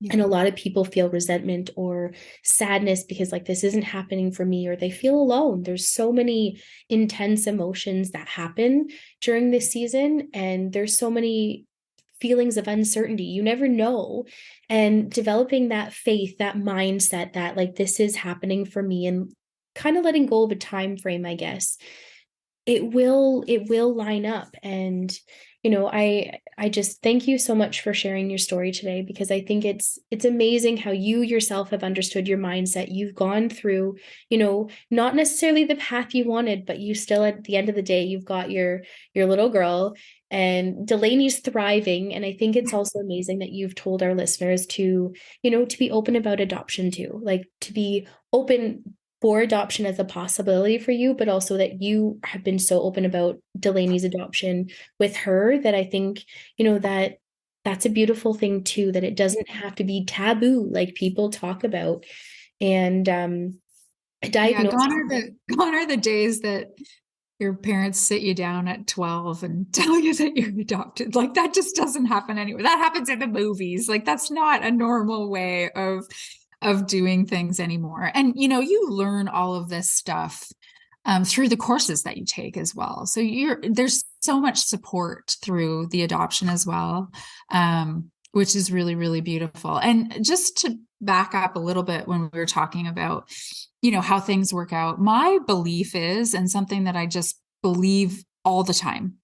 Yeah. And a lot of people feel resentment or sadness because, like, this isn't happening for me, or they feel alone. There's so many intense emotions that happen during this season, and there's so many feelings of uncertainty. You never know. And developing that faith, that mindset that, like, this is happening for me, and kind of letting go of a time frame, I guess, it will line up. And I just thank you so much for sharing your story today, because I think it's amazing how you yourself have understood your mindset. You've gone through, not necessarily the path you wanted, but you still, at the end of the day, you've got your little girl, and Delaney's thriving. And I think it's also amazing that you've told our listeners to, to be open about adoption too, like to be open for adoption as a possibility for you, but also that you have been so open about Delaney's adoption with her, that I think, that's a beautiful thing too, that it doesn't have to be taboo like people talk about. And a Yeah, diagnosis. gone are the days that your parents sit you down at 12 and tell you that you're adopted. Like that just doesn't happen anywhere. That happens in the movies. Like that's not a normal way of doing things anymore. And you learn all of this stuff through the courses that you take as well. So there's so much support through the adoption as well, which is really, really beautiful. And just to back up a little bit, when we were talking about, how things work out, my belief is, and something that I just believe all the time,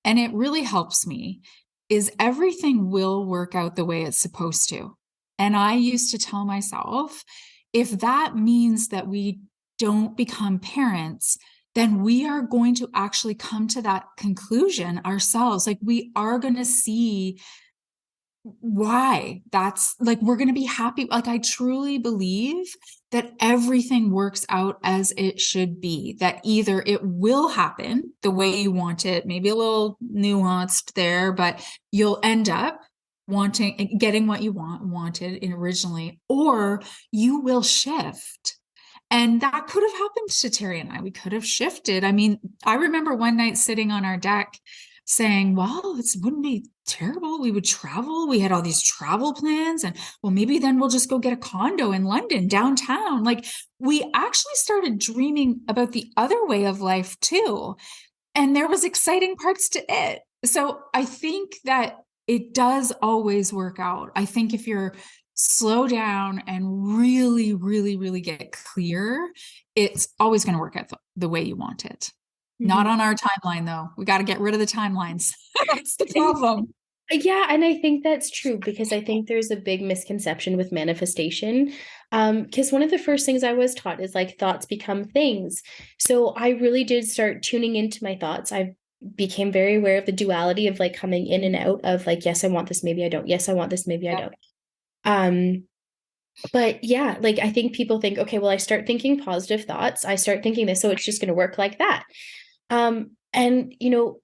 and it really helps me, is everything will work out the way it's supposed to. And I used to tell myself, if that means that we don't become parents, then we are going to actually come to that conclusion ourselves. Like we are going to see why that's like, we're going to be happy. Like I truly believe that everything works out as it should be, that either it will happen the way you want it, maybe a little nuanced there, but you'll end up getting what you wanted originally, or you will shift. And that could have happened to Terry and I. We could have shifted. I mean, I remember one night sitting on our deck saying, well, it wouldn't be terrible. We would travel. We had all these travel plans. And well, maybe then we'll just go get a condo in London, downtown. Like we actually started dreaming about the other way of life too. And there was exciting parts to it. So I think that it does always work out. I think if you're slow down and really, really, really get clear, it's always going to work out the way you want it. Not Mhm. on our timeline, though. We got to get rid of the timelines. That's the problem. Yeah, and I think that's true, because I think there's a big misconception with manifestation. Because one of the first things I was taught is, like, thoughts become things. So I really did start tuning into my thoughts. I became very aware of the duality of, like, coming in and out of, like, yes, I want this, maybe I don't. Yes, I want this, maybe I Yeah. don't. Um, but yeah, like, I think people think, okay, well, I start thinking positive thoughts, I start thinking this, so it's just going to work like that. And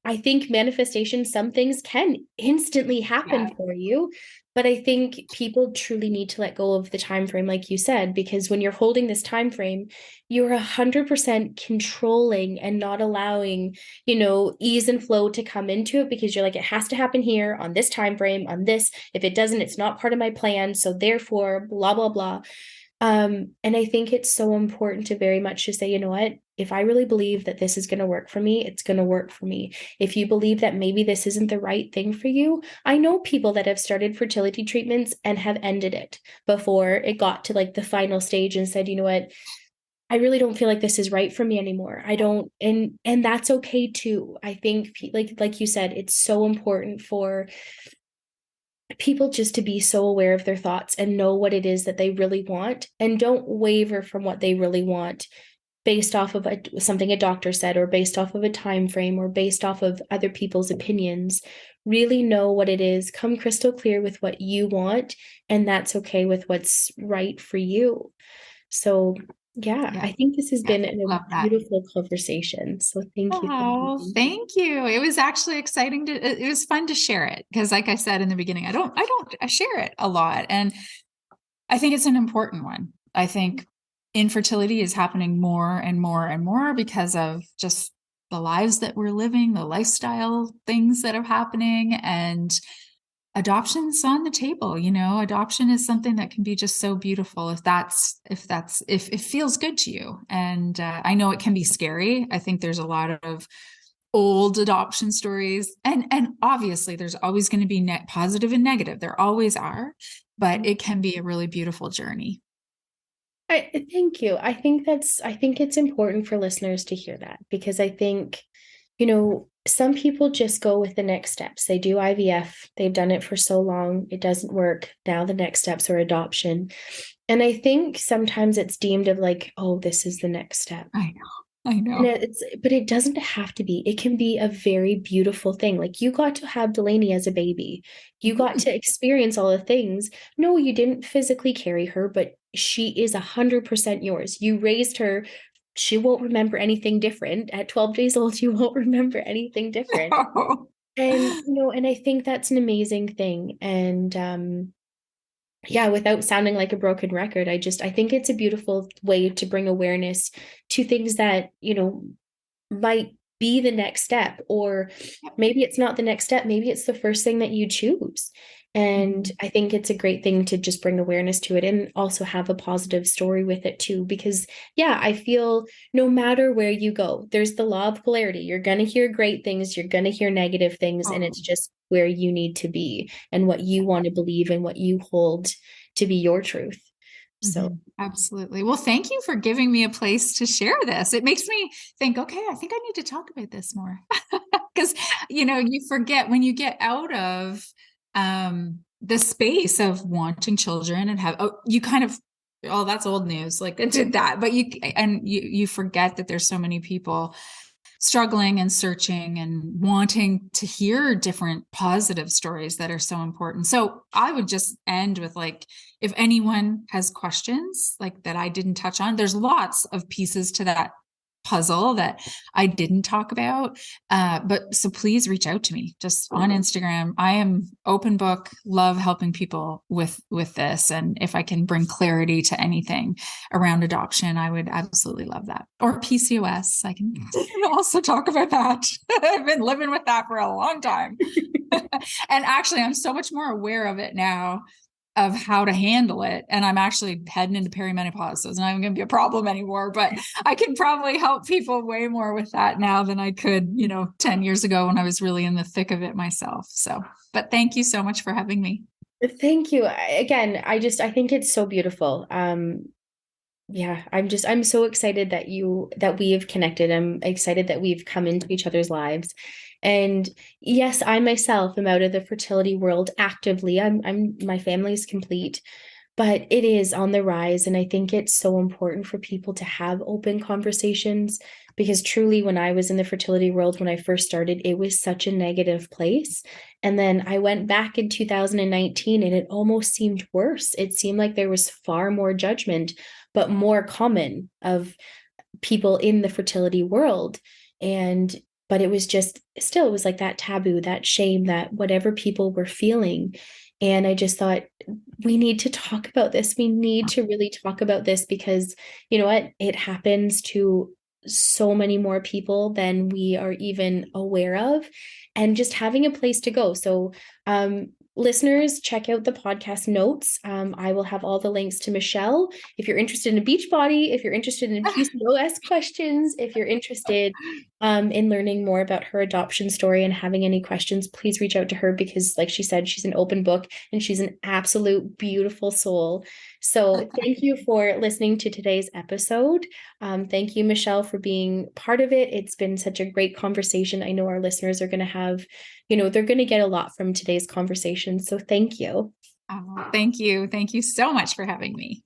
I think manifestation, some things can instantly happen Yeah. for you, but I think people truly need to let go of the time frame, like you said, because when you're holding this time frame, you're 100% controlling and not allowing, ease and flow to come into it, because you're like, it has to happen here on this time frame, on this. If it doesn't, it's not part of my plan. So therefore, blah, blah, blah. And I think it's so important to very much just say, you know what, if I really believe that this is going to work for me, it's going to work for me. If you believe that maybe this isn't the right thing for you, I know people that have started fertility treatments and have ended it before it got to, like, the final stage, and said, you know what, I really don't feel like this is right for me anymore. I don't, and that's okay too. I think, like you said, it's so important for people just to be so aware of their thoughts and know what it is that they really want, and don't waver from what they really want based off of something a doctor said, or based off of a time frame, or based off of other people's opinions. Really know what it is, come crystal clear with what you want, and that's okay with what's right for you. So yeah, Yeah. I think this has Yeah. been Love a that. beautiful conversation, so thank you for Oh, having me. thank you. It was actually exciting it was fun to share it because like I said in the beginning, I share it a lot. And I think it's an important one. I think infertility is happening more and more and more because of just the lives that we're living, the lifestyle things that are happening, and adoption's on the table. Adoption is something that can be just so beautiful if it feels good to you. And I know it can be scary. I think there's a lot of old adoption stories, and obviously there's always going to be positive and negative. There always are, but it can be a really beautiful journey. Thank you. I think it's important for listeners to hear that, because I think, some people just go with the next steps. They do IVF, they've done it for so long, it doesn't work. Now the next steps are adoption. And I think sometimes it's deemed of like, oh, this is the next step. I know. But it doesn't have to be. It can be a very beautiful thing. Like, you got to have Delaney as a baby. You got to experience all the things. No, you didn't physically carry her, but she is 100% yours. You raised her. She won't remember anything different. At 12 days old, you won't remember anything different. And I think that's an amazing thing. And yeah, without sounding like a broken record, I think it's a beautiful way to bring awareness to things that, might be the next step, or maybe it's not the next step. Maybe it's the first thing that you choose. And I think it's a great thing to just bring awareness to it, and also have a positive story with it too, because yeah, I feel no matter where you go, there's the law of polarity. You're going to hear great things, you're going to hear negative things, and it's just where you need to be and what you want to believe and what you hold to be your truth. So absolutely. Well, thank you for giving me a place to share this. It makes me think, okay, I think I need to talk about this more, because, you forget when you get out of the space of wanting children and you kind of, that's old news. Like, I did that, but you forget that there's so many people struggling and searching and wanting to hear different positive stories that are so important. So I would just end with, like, if anyone has questions like that I didn't touch on, there's lots of pieces to that puzzle that I didn't talk about. But so please reach out to me just on Instagram. I am open book, love helping people with this. And if I can bring clarity to anything around adoption, I would absolutely love that. Or PCOS, I can also talk about that. I've been living with that for a long time. And actually, I'm so much more aware of it now, of how to handle it. And I'm actually heading into perimenopause, so it's not even going to be a problem anymore, but I can probably help people way more with that now than I could, 10 years ago when I was really in the thick of it myself. So, but thank you so much for having me. Thank you. Again, I think it's so beautiful. Yeah, I'm so excited that we have connected. I'm excited that we've come into each other's lives. And yes, I myself am out of the fertility world actively. My family's complete, but it is on the rise. And I think it's so important for people to have open conversations, because truly, when I was in the fertility world, when I first started, it was such a negative place. And then I went back in 2019 and it almost seemed worse. It seemed like there was far more judgment, but more common of people in the fertility world. But it was just still, it was like that taboo, that shame, that whatever people were feeling. And I just thought, we need to talk about this. We need to really talk about this, because you know what? It happens to so many more people than we are even aware of, and just having a place to go. So, listeners, check out the podcast notes. I will have all the links to Michelle. If you're interested in a Beachbody, if you're interested in PCOS questions, if you're interested in learning more about her adoption story and having any questions, please reach out to her, because like she said, she's an open book and she's an absolute beautiful soul. So thank you for listening to today's episode. Thank you, Michelle, for being part of it. It's been such a great conversation. I know our listeners are going to have, they're going to get a lot from today's conversation. So thank you. Thank you. Thank you so much for having me.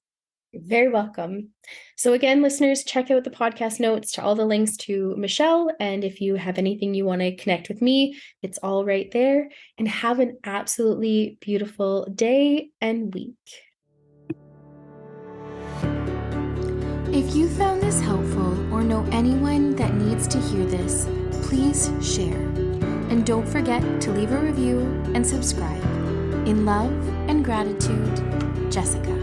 You're very welcome. So again, listeners, check out the podcast notes to all the links to Michelle. And if you have anything you want to connect with me, it's all right there. And have an absolutely beautiful day and week. If you found this helpful or know anyone that needs to hear this, please share. And don't forget to leave a review and subscribe. In love and gratitude, Jessica.